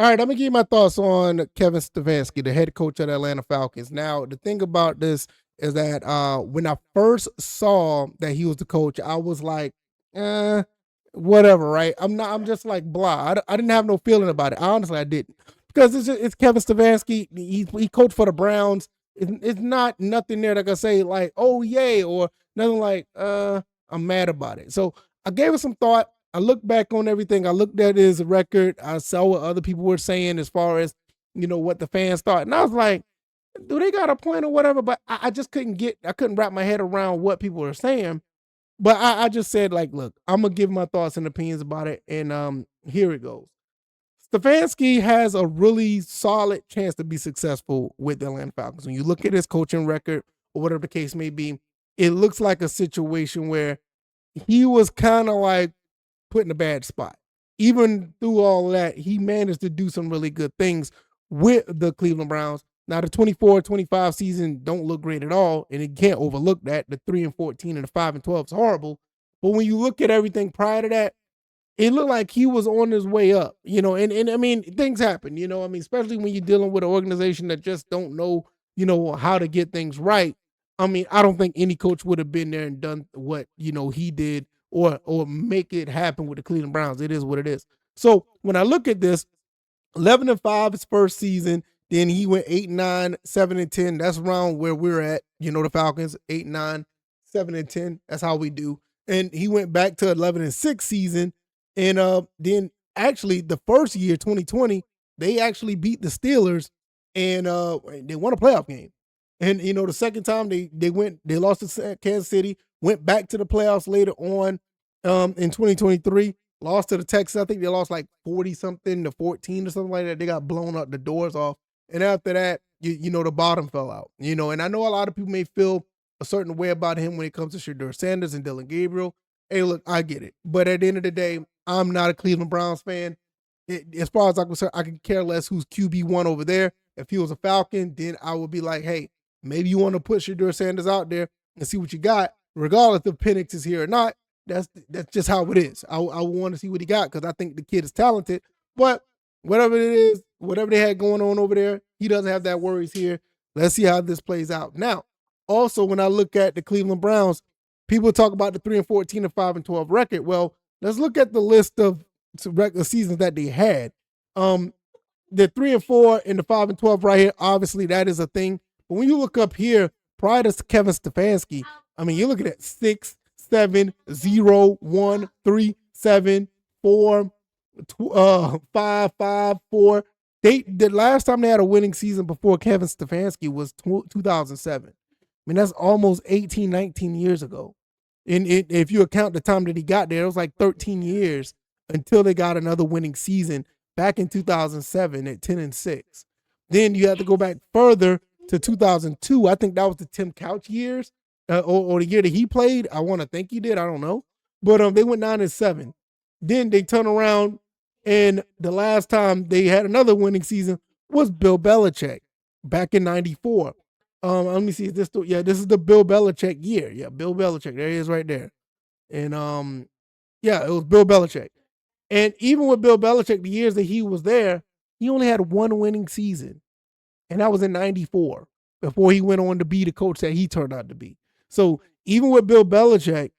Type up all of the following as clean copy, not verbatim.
All right, I'm gonna give you my thoughts on Kevin Stefanski, the head coach of the Atlanta Falcons. Now, the thing about this is that when I first saw that he was the coach, I was like, eh, whatever, right? I'm just like blah. I didn't have no feeling about it. Honestly, I didn't because it's Kevin Stefanski. He coached for the Browns. It's not nothing there that I can say like, oh yay, or nothing like, I'm mad about it. So I gave it some thought. I looked back on everything. I looked at his record. I saw what other people were saying as far as, what the fans thought. And I was like, do they got a point or whatever? But I just I couldn't wrap my head around what people were saying. But I just said, like, look, I'm going to give my thoughts and opinions about it. And here it goes. Stefanski has a really solid chance to be successful with the Atlanta Falcons. When you look at his coaching record or whatever the case may be, it looks like a situation where he was kind of like put in a bad spot. Even through all that, he managed to do some really good things with the Cleveland Browns. Now, the 24-25 season don't look great at all, and it can't overlook that. The 3-14 and the 5-12 is horrible. But when you look at everything prior to that, it looked like he was on his way up, and I mean, things happen, I mean, especially when you're dealing with an organization that just don't know, how to get things right. I mean, I don't think any coach would have been there and done what, he did or make it happen with the Cleveland Browns. It is what it is. So when I look at this, 11-5 his first season, then he went 8-9, 7-10. That's around where we're at, the Falcons, 8-9, 7-10. That's how we do. And he went back to 11-6 season. And then actually the first year, 2020, they actually beat the Steelers and they won a playoff game. And the second time they lost to Kansas City, went back to the playoffs later on in 2023, lost to the Texans. I think they lost like 40 something to 14 or something like that. They got blown up the doors off. And after that, the bottom fell out. And I know a lot of people may feel a certain way about him when it comes to Shedeur Sanders and Dylan Gabriel. Hey, look, I get it. But at the end of the day, I'm not a Cleveland Browns fan. As far as I'm concerned, I can care less who's QB1 over there. If he was a Falcon, then I would be like, hey, maybe you want to put Shedeur Sanders out there and see what you got, regardless if Penix is here or not. That's just how it is. I want to see what he got because I think the kid is talented. But whatever it is, whatever they had going on over there, he doesn't have that worries here. Let's see how this plays out. Now, also, when I look at the Cleveland Browns, people talk about the 3-14 and 5-12 record. Well, let's look at the list of regular seasons that they had. The 3-4 and the 5-12 right here, obviously that is a thing. But when you look up here, prior to Kevin Stefanski, I mean, you're looking at 6, 7, 0, 1, 3, 7, 4, 5, 5, 4. The last time they had a winning season before Kevin Stefanski was 2007. I mean, that's almost 18, 19 years ago. And if you account the time that he got there, it was like 13 years until they got another winning season back in 2007 at 10-6. Then you have to go back further to 2002. I think that was the Tim Couch years or the year that he played. I want to think he did. I don't know. But they went 9-7. Then they turn around, and the last time they had another winning season was Bill Belichick back in 94. Let me see. Is this this is the Bill Belichick year. Yeah, Bill Belichick. There he is right there. And it was Bill Belichick. And even with Bill Belichick, the years that he was there, he only had one winning season. And that was in 94 before he went on to be the coach that he turned out to be. So even with Bill Belichick,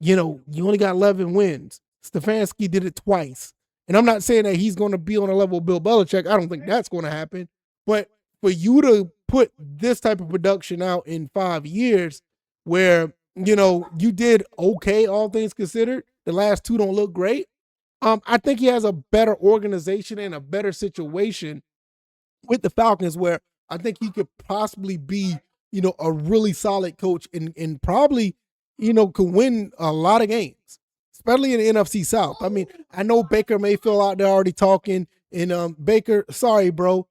you only got 11 wins. Stefanski did it twice. And I'm not saying that he's going to be on a level of Bill Belichick. I don't think that's going to happen. But for you to put this type of production out in 5 years where, you did okay, all things considered, the last two don't look great. I think he has a better organization and a better situation with the Falcons where I think he could possibly be, a really solid coach and probably, could win a lot of games, especially in the NFC South. I mean, I know Baker Mayfield out there already talking, and Baker, sorry, bro.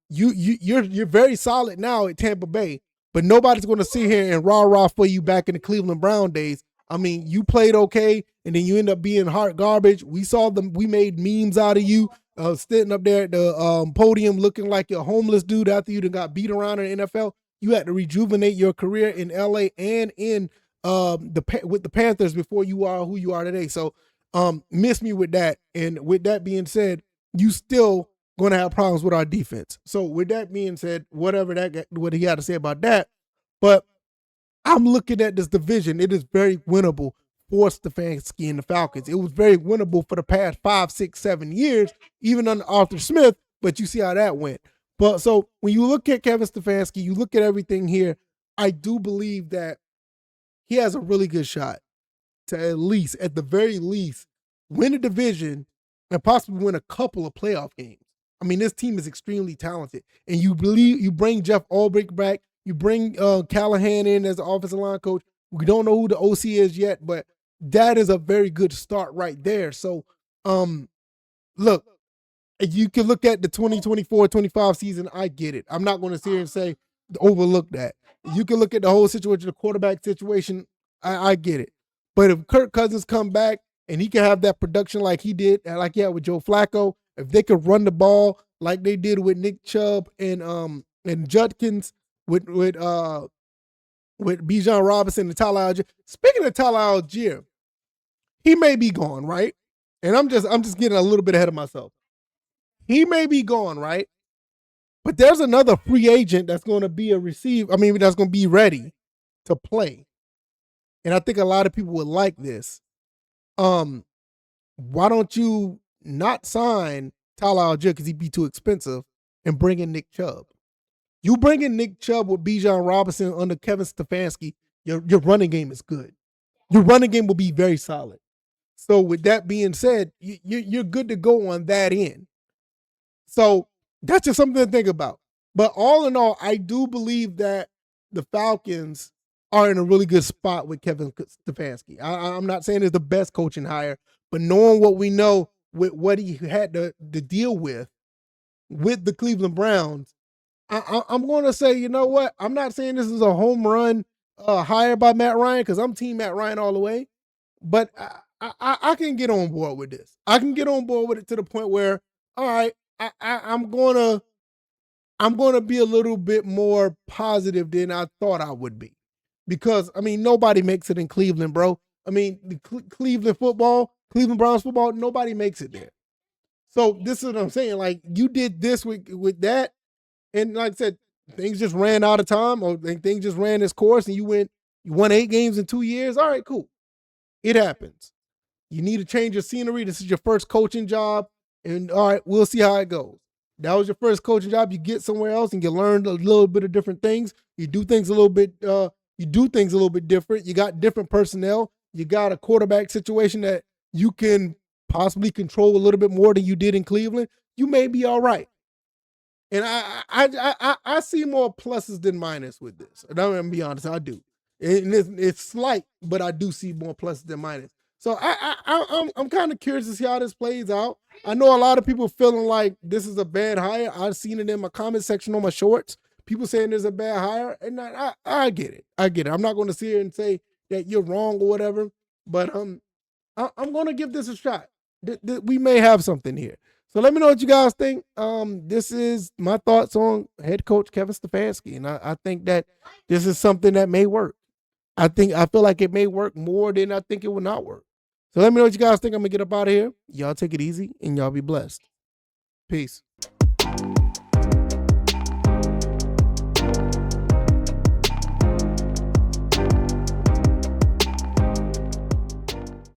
You're very solid now at Tampa Bay, but nobody's going to sit here and rah for you back in the Cleveland Brown days. I mean, you played okay, and then you end up being hot garbage. We saw them. We made memes out of you, sitting up there at the podium looking like a homeless dude after you done got beat around in the NFL. You had to rejuvenate your career in LA and in with the Panthers before you are who you are today. So miss me with that. And with that being said, you still going to have problems with our defense. So with that being said, what he had to say about that, but I'm looking at this division. It is very winnable for Stefanski and the Falcons. It was very winnable for the past 5, 6, 7 years, even under Arthur Smith. But you see how that went. But so when you look at Kevin Stefanski, you look at everything here. I do believe that he has a really good shot to at the very least, win a division and possibly win a couple of playoff games. I mean, this team is extremely talented, and you bring Jeff Ulbrich back, you bring Callahan in as the offensive line coach. We don't know who the OC is yet, but that is a very good start right there. So, look, you can look at the 2024-25 season. I get it. I'm not going to sit here and say overlook that. You can look at the whole situation, the quarterback situation. I get it. But if Kirk Cousins come back and he can have that production like he did, like he had with Joe Flacco, if they could run the ball like they did with Nick Chubb and Judkins with Bijan Robinson and Tyler Algier. Speaking of Tyler Algier, he may be gone, right? And I'm just getting a little bit ahead of myself. He may be gone, right? But there's another free agent that's going to be that's going to be ready to play. And I think a lot of people would like this. Why don't you not sign Tyler Algier because he'd be too expensive and bring in Nick Chubb? You bring in Nick Chubb with Bijan Robinson under Kevin Stefanski, your running game is good. Your running game will be very solid. So with that being said, you're good to go on that end. So that's just something to think about. But all in all, I do believe that the Falcons are in a really good spot with Kevin Stefanski. I'm not saying it's the best coaching hire, but knowing what we know with what he had to deal with the Cleveland Browns, I'm going to say, you know what? I'm not saying this is a home run hire by Matt Ryan because I'm team Matt Ryan all the way, but I can get on board with this. I can get on board with it to the point where, all right, I'm going to be a little bit more positive than I thought I would be. Because, I mean, nobody makes it in Cleveland, bro. I mean, the Cleveland Browns football, nobody makes it there. So this is what I'm saying. Like, you did this with that, and like I said, things just ran out of time, or things just ran its course, and you won 8 games in 2 years. All right, cool. It happens. You need to change your scenery. This is your first coaching job, and all right, we'll see how it goes. That was your first coaching job. You get somewhere else and you learn a little bit of different things. You do things a little bit different. You got different personnel. You got a quarterback situation that you can possibly control a little bit more than you did in Cleveland. You may be all right. And I see more pluses than minuses with this. And I'm going to be honest, I do. And it's slight, but I do see more pluses than minuses. So I'm kind of curious to see how this plays out. I know a lot of people feeling like this is a bad hire. I've seen it in my comment section on my shorts. People saying there's a bad hire, and I get it. I get it. I'm not going to sit here and say that you're wrong or whatever, but I'm going to give this a shot. We may have something here. So let me know what you guys think. This is my thoughts on head coach Kevin Stefanski, and I think that this is something that may work. I feel like it may work more than I think it will not work. So let me know what you guys think. I'm going to get up out of here. Y'all take it easy, and y'all be blessed. Peace.